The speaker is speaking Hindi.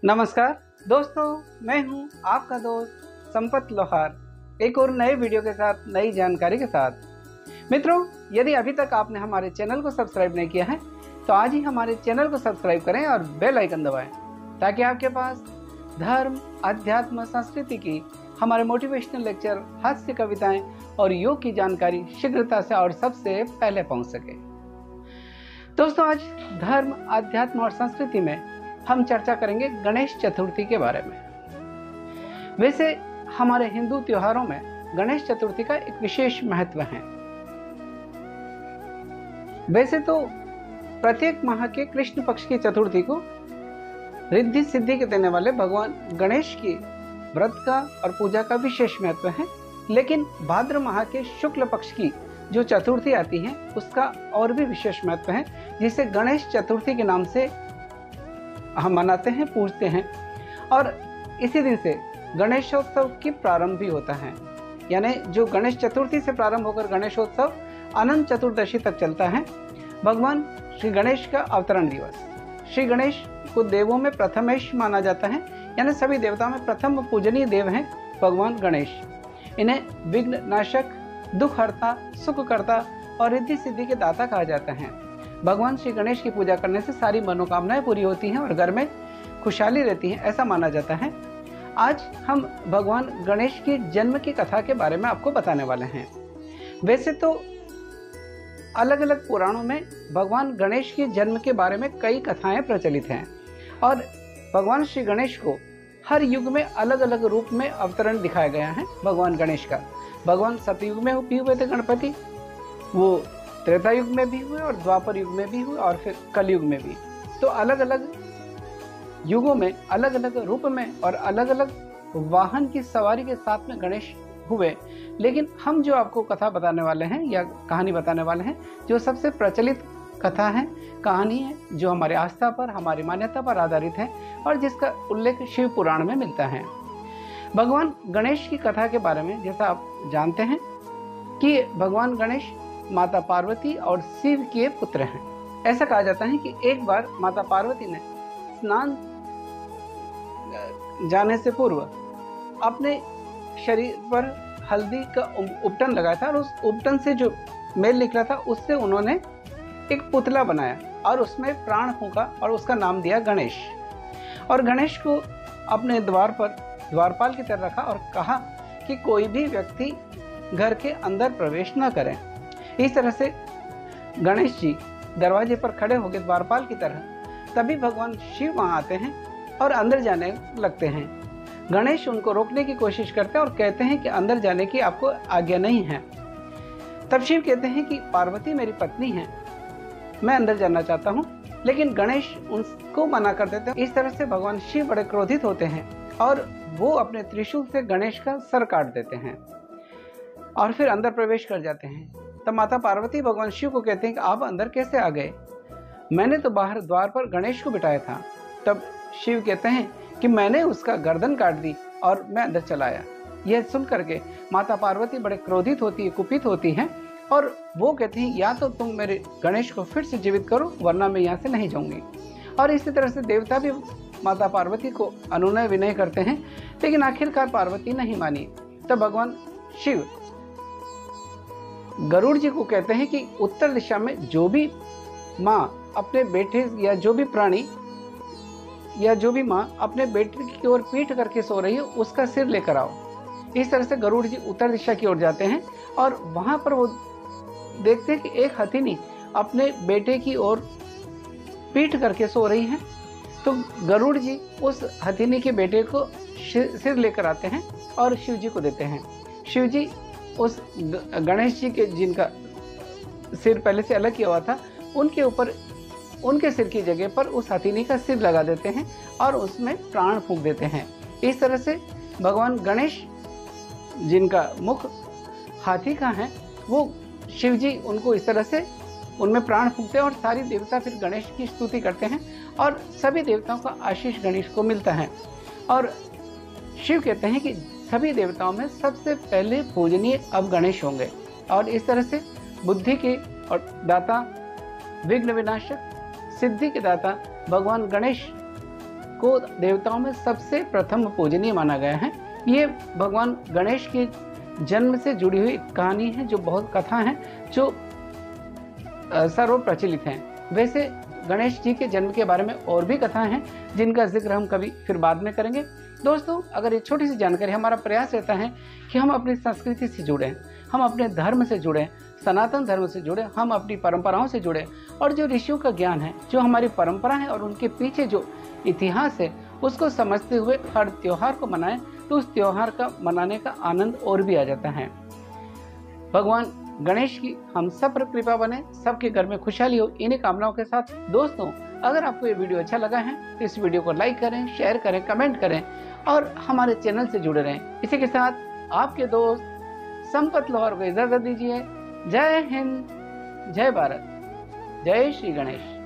नमस्कार दोस्तों, मैं हूं आपका दोस्त संपत लोहार एक और नए वीडियो के साथ नई जानकारी के साथ। मित्रों, यदि अभी तक आपने हमारे चैनल को सब्सक्राइब नहीं किया है तो आज ही हमारे चैनल को सब्सक्राइब करें और बेल आइकन दबाएं ताकि आपके पास धर्म, अध्यात्म, संस्कृति की हमारे मोटिवेशनल लेक्चर, हास्य कविताएं और योग की जानकारी शीघ्रता से और सबसे पहले पहुंच सके। दोस्तों, आज धर्म, अध्यात्म और संस्कृति में हम चर्चा करेंगे गणेश चतुर्थी के बारे में। वैसे हमारे हिंदू त्योहारों में गणेश चतुर्थी का एक विशेष महत्व है। वैसे तो प्रत्येक माह के कृष्ण पक्ष की चतुर्थी को रिद्धि सिद्धि के देने वाले भगवान गणेश की व्रत का और पूजा का विशेष महत्व है, लेकिन भाद्र माह के शुक्ल पक्ष की जो चतुर्थी आती है उसका और भी विशेष महत्व है, जिसे गणेश चतुर्थी के नाम से हम मनाते हैं, पूजते हैं। और इसी दिन से गणेशोत्सव की प्रारंभ भी होता है, यानी जो गणेश चतुर्थी से प्रारंभ होकर गणेशोत्सव अनंत चतुर्दशी तक चलता है। भगवान श्री गणेश का अवतरण दिवस। श्री गणेश को देवों में प्रथमेश माना जाता है, यानी सभी देवताओं में प्रथम पूजनीय देव हैं भगवान गणेश। इन्हें विघ्न नाशक, दुख हरता, सुख करता और रिद्धि सिद्धि के दाता कहा जाता है। भगवान श्री गणेश की पूजा करने से सारी मनोकामनाएं पूरी होती हैं और घर में खुशहाली रहती है, ऐसा माना जाता है। आज हम भगवान गणेश की जन्म की कथा के बारे में आपको बताने वाले हैं। वैसे तो अलग अलग पुराणों में भगवान गणेश के जन्म के बारे में कई कथाएं प्रचलित हैं और भगवान श्री गणेश को हर युग में अलग अलग रूप में अवतरण दिखाया गया है। भगवान गणेश का भगवान सतयुग में भी हुए थे गणपति, वो त्रेता युग में भी हुए और द्वापर युग में भी हुए और फिर कलयुग में भी। तो अलग अलग युगों में अलग अलग रूप में और अलग अलग वाहन की सवारी के साथ में गणेश हुए। लेकिन हम जो आपको कथा बताने वाले हैं या कहानी बताने वाले हैं, जो सबसे प्रचलित कथा है, कहानी है, जो हमारे आस्था पर, हमारी मान्यता पर आधारित है और जिसका उल्लेख शिव पुराण में मिलता है। भगवान गणेश की कथा के बारे में जैसा आप जानते हैं कि भगवान गणेश माता पार्वती और शिव के पुत्र हैं। ऐसा कहा जाता है कि एक बार माता पार्वती ने स्नान जाने से पूर्व अपने शरीर पर हल्दी का उपटन लगाया था और उस उपटन से जो मेल निकला था उससे उन्होंने एक पुतला बनाया और उसमें प्राण फूंका और उसका नाम दिया गणेश। और गणेश को अपने द्वार पर द्वारपाल की तरह रखा और कहा कि कोई भी व्यक्ति घर के अंदर प्रवेश न करे। इस तरह से गणेश जी दरवाजे पर खड़े होकर द्वारपाल की तरह, तभी भगवान शिव वहां आते हैं और अंदर जाने लगते हैं। गणेश उनको रोकने की कोशिश करते हैं और कहते हैं कि अंदर जाने की आपको आज्ञा नहीं है। तब शिव कहते हैं कि पार्वती मेरी पत्नी है, मैं अंदर जाना चाहता हूँ, लेकिन गणेश उनको मना कर देते हैं। इस तरह से भगवान शिव बड़े क्रोधित होते हैं और वो अपने त्रिशूल से गणेश का सर काट देते हैं और फिर अंदर प्रवेश कर जाते हैं। तब माता पार्वती भगवान शिव को कहते हैं कि आप अंदर कैसे आ गए, मैंने तो बाहर द्वार पर गणेश को बिठाया था। तब शिव कहते हैं कि मैंने उसका गर्दन काट दी और मैं अंदर चला आया। यह सुन करके माता पार्वती बड़े क्रोधित होती है, कुपित होती हैं और वो कहती हैं या तो तुम मेरे गणेश को फिर से जीवित करो वरना मैं यहाँ से नहीं जाऊंगी। और इसी तरह से देवता भी माता पार्वती को अनुनय विनय करते हैं, लेकिन आखिरकार पार्वती नहीं मानी। तब भगवान शिव गरुड़ जी को कहते हैं कि उत्तर दिशा में जो भी माँ अपने बेटे या जो भी प्राणी या जो भी माँ अपने बेटे की ओर पीठ करके सो रही है उसका सिर लेकर आओ। इस तरह से गरुड़ जी उत्तर दिशा की ओर जाते हैं और वहां पर वो देखते हैं कि एक हथिनी अपने बेटे की ओर पीठ करके सो रही है। तो गरुड़ जी उस हथिनी के बेटे को सिर लेकर आते हैं और शिव जी को देते हैं। शिव जी उस गणेश जी के जिनका सिर पहले से अलग किया हुआ था उनके ऊपर, उनके सिर की जगह पर उस हथिनी का सिर लगा देते हैं और उसमें प्राण फूंक देते हैं। इस तरह से भगवान गणेश जिनका मुख हाथी का है, वो शिव जी उनको इस तरह से उनमें प्राण फूंकते हैं और सारी देवता फिर गणेश की स्तुति करते हैं और सभी देवताओं का आशीष गणेश को मिलता है। और शिव कहते हैं कि सभी देवताओं में सबसे पहले पूजनीय अब गणेश होंगे। और इस तरह से बुद्धि के और दाता, विघ्न विनाशक, सिद्धि के दाता भगवान गणेश को देवताओं में सबसे प्रथम पूजनीय माना गया है। ये भगवान गणेश के जन्म से जुड़ी हुई कहानी है, जो बहुत कथा है जो सर्व प्रचलित हैं। वैसे गणेश जी के जन्म के बारे में और भी कथाएं हैं जिनका जिक्र हम कभी फिर बाद में करेंगे। दोस्तों, अगर ये छोटी सी जानकारी, हमारा प्रयास रहता है कि हम अपनी संस्कृति से जुड़ें, हम अपने धर्म से जुड़ें, सनातन धर्म से जुड़े, हम अपनी परंपराओं से जुड़े और जो ऋषियों का ज्ञान है, जो हमारी परंपरा है और उनके पीछे जो इतिहास है, उसको समझते हुए हर त्योहार को मनाएं, तो उस त्योहार का मनाने का आनंद और भी आ जाता है। भगवान गणेश की हम सब पर कृपा बने, सबके घर में खुशहाली हो, इन्हीं कामनाओं के साथ दोस्तों, अगर आपको ये वीडियो अच्छा लगा है तो इस वीडियो को लाइक करें, शेयर करें, कमेंट करें और हमारे चैनल से जुड़े रहें। इसी के साथ आपके दोस्त संपत लोहार को इजाजत दीजिए। जय हिंद, जय भारत, जय श्री गणेश।